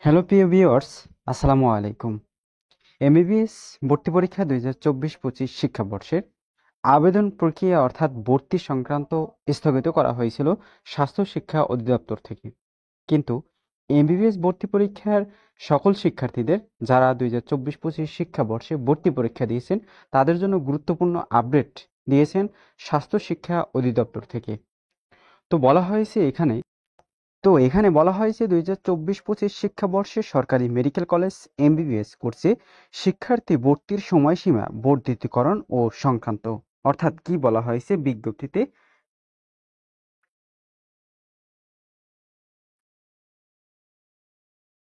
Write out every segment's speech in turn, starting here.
Hello প্রিয় viewers, আসসালামু আলাইকুম। এমবিবিএস ভর্তি পরীক্ষা 2024-25 শিক্ষাবর্ষের আবেদন প্রক্রিয়া অর্থাৎ ভর্তি সংক্রান্ত স্থগিত করা হয়েছিল স্বাস্থ্য শিক্ষা অধিদপ্তর থেকে। কিন্তু এমবিবিএস ভর্তি পরীক্ষার সকল শিক্ষার্থীদের যারা 2024-25 শিক্ষাবর্ষে ভর্তি পরীক্ষা দিয়েছেন তাদের জন্য গুরুত্বপূর্ণ আপডেট দিয়েছেন স্বাস্থ্য শিক্ষা অধিদপ্তর থেকে। তো এখানে বলা হয়েছে 2024-25 শিক্ষাবর্ষে সরকারি মেডিকেল কলেজ এমবিবিএস কোর্সে শিক্ষার্থী ভর্তির সময়সীমা বর্ধিতকরণ ও সংক্রান্ত। অর্থাৎ কি বলা হয়েছে বিজ্ঞপ্তিতে?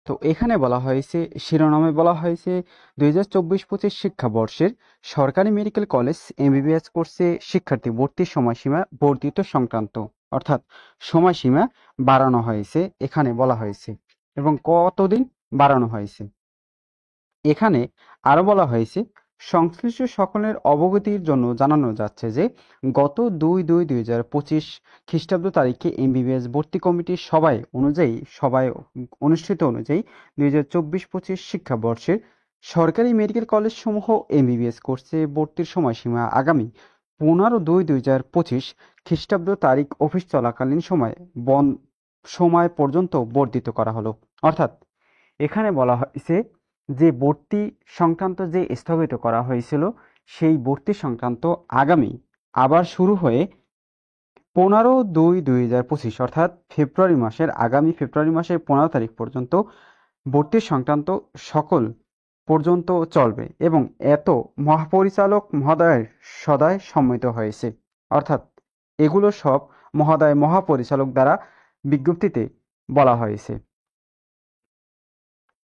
তো এখানে বলা হয়েছে, শিরোনামে বলা হয়েছে 2024-25 শিক্ষাবর্ষের সরকারি মেডিকেল কলেজ এমবিবিএস কোর্সে শিক্ষার্থী ভর্তির সময়সীমা বর্ধিত সংক্রান্ত। অর্থাৎ সময়সীমা বাড়ানো হয়েছে এখানে বলা হয়েছে, এবং কতদিন বাড়ানো হয়েছে এখানে আরো বলা হয়েছে। সংশ্লিষ্ট সকলের অবগতির জন্য জানানো যাচ্ছে যে গত 2/2/2025 খ্রিস্টাব্দ তারিখে এমবিবিএস ভর্তি কমিটির সভায় অনুষ্ঠিত অনুযায়ী 2024-25 শিক্ষাবর্ষের সরকারি মেডিকেল কলেজ সমূহ এমবিবিএস কোর্সে ভর্তির সময়সীমা আগামী 15/2/2025 খ্রিস্টাব্দ তারিখ অফিস চলাকালীন সময় পর্যন্ত বর্ধিত করা হলো। অর্থাৎ এখানে বলা হয়েছে যে ভর্তি সংক্রান্ত যে স্থগিত করা হয়েছিল সেই ভর্তি সংক্রান্ত আগামী আবার শুরু হয়ে 15/2/2025 অর্থাৎ আগামী ফেব্রুয়ারি মাসের 15 তারিখ পর্যন্ত ভর্তি সংক্রান্ত সকল পর্যন্ত চলবে, এবং এত মহাপরিচালক মহোদয়ের সদয় সম্মত হয়েছে। অর্থাৎ এগুলো সব মহোদয় মহাপরিচালক দ্বারা বিজ্ঞপ্তিতে বলা হয়েছে।